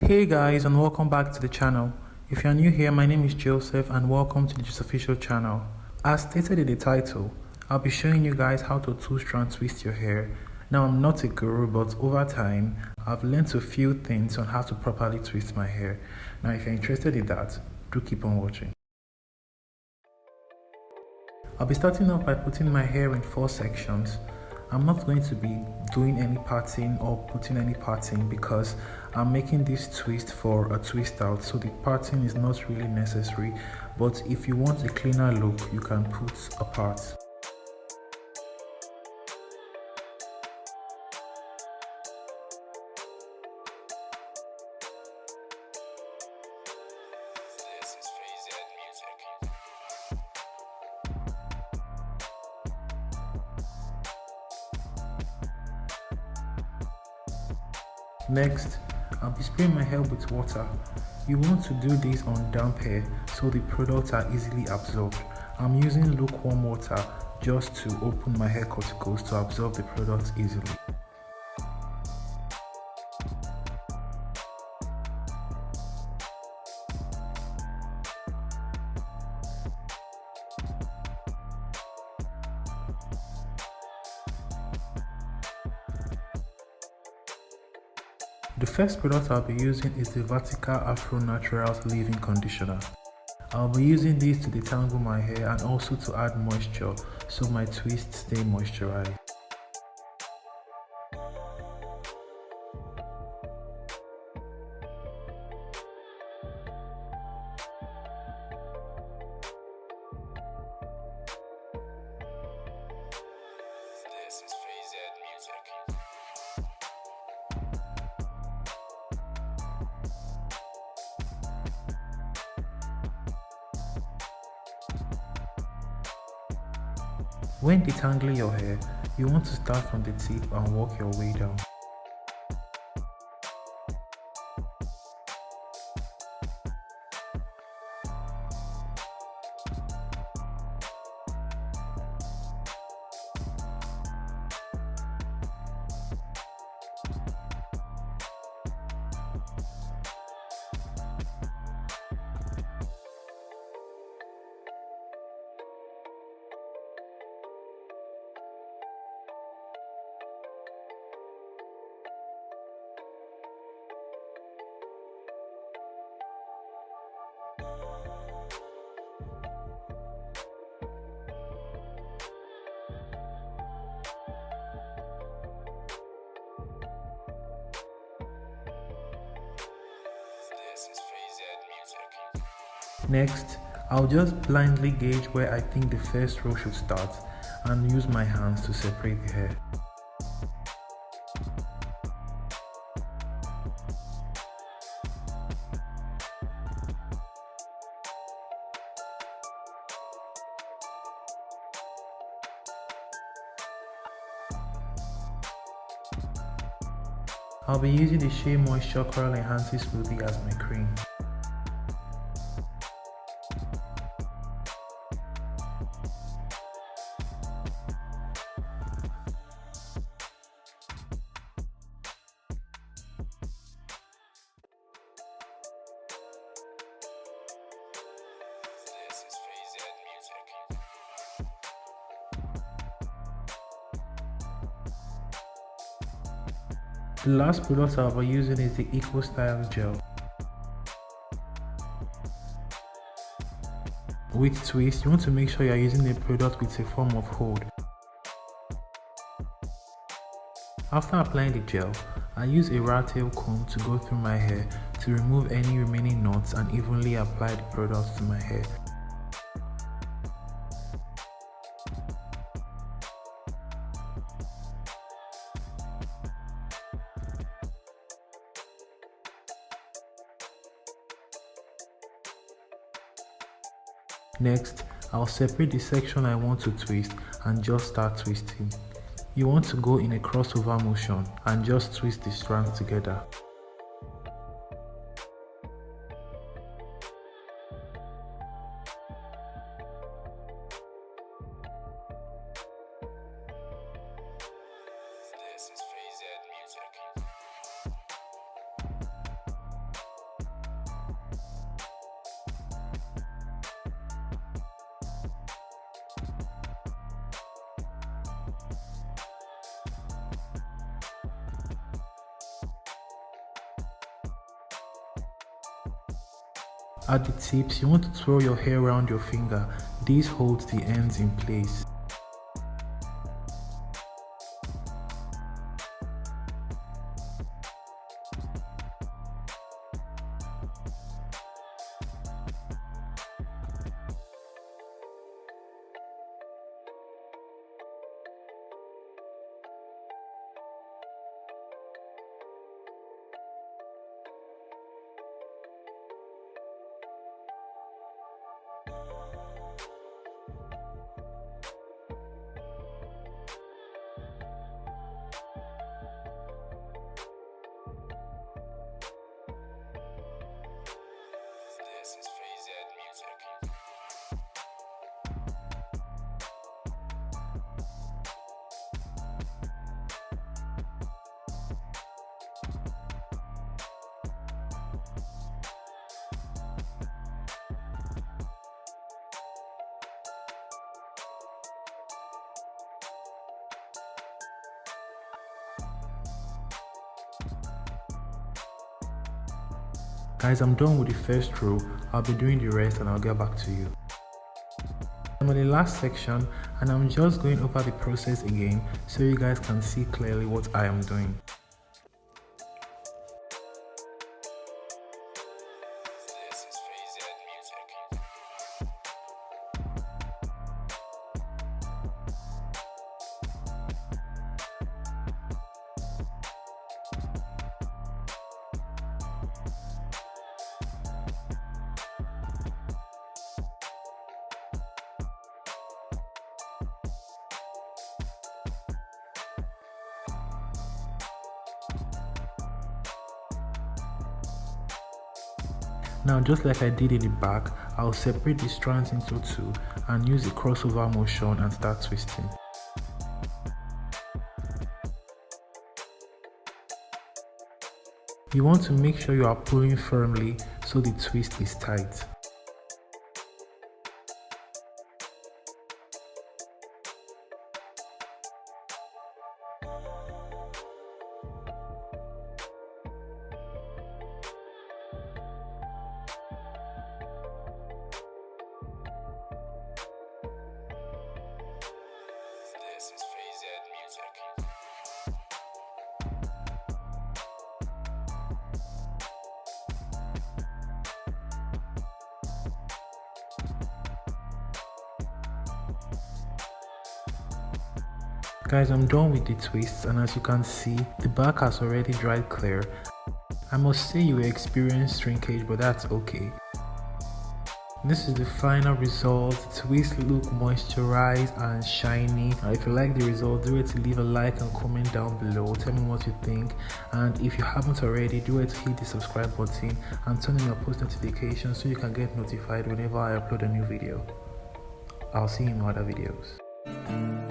Hey guys, and welcome back to the channel. If you are new here, my name is Joseph and welcome to the Just Official channel. As stated in the title, I'll be showing you guys how to two-strand twist your hair. Now, I'm not a guru, but over time I've learned a few things on how to properly twist my hair. Now, if you're interested in that, do keep on watching. I'll be starting off by putting my hair in 4 sections. I'm not going to be doing any parting or putting any parting because I'm making this twist for a twist out, so the parting is not really necessary, but if you want a cleaner look, you can put a part. Next, I'll be spraying my hair with water. You want to do this on damp hair so the products are easily absorbed. I'm using lukewarm water just to open my hair cuticles to absorb the products easily. The first product I'll be using is the Vatika Afro Naturals leave-in conditioner. I'll be using this to detangle my hair and also to add moisture so my twists stay moisturized. When detangling your hair, you want to start from the tip and work your way down. Next, I'll just blindly gauge where I think the first row should start and use my hands to separate the hair. I'll be using the Shea Moisture Curl Enhancing Smoothie as my cream. The last product I'll be using is the Eco Style Gel. With twist, you want to make sure you're using the product with a form of hold. After applying the gel, I use a rat tail comb to go through my hair to remove any remaining knots and evenly apply the products to my hair. Next, I'll separate the section I want to twist and just start twisting. You want to go in a crossover motion and just twist the strands together. At the tips, you want to twirl your hair around your finger. This holds the ends in place. Guys, I'm done with the first row. I'll be doing the rest and I'll get back to you. I'm on the last section and I'm just going over the process again so you guys can see clearly what I am doing. Now, just like I did in the back, I'll separate the strands into two and use a crossover motion and start twisting. You want to make sure you are pulling firmly so the twist is tight. Guys, I'm done with the twists, and as you can see, the back has already dried clear. I must say you will experience shrinkage, but that's okay. This is the final result. Twists look moisturized and shiny. If you like the result, do it to leave a like and comment down below. Tell me what you think, and if you haven't already, do it to hit the subscribe button and turn on your post notifications so you can get notified whenever I upload a new video. I'll see you in other videos.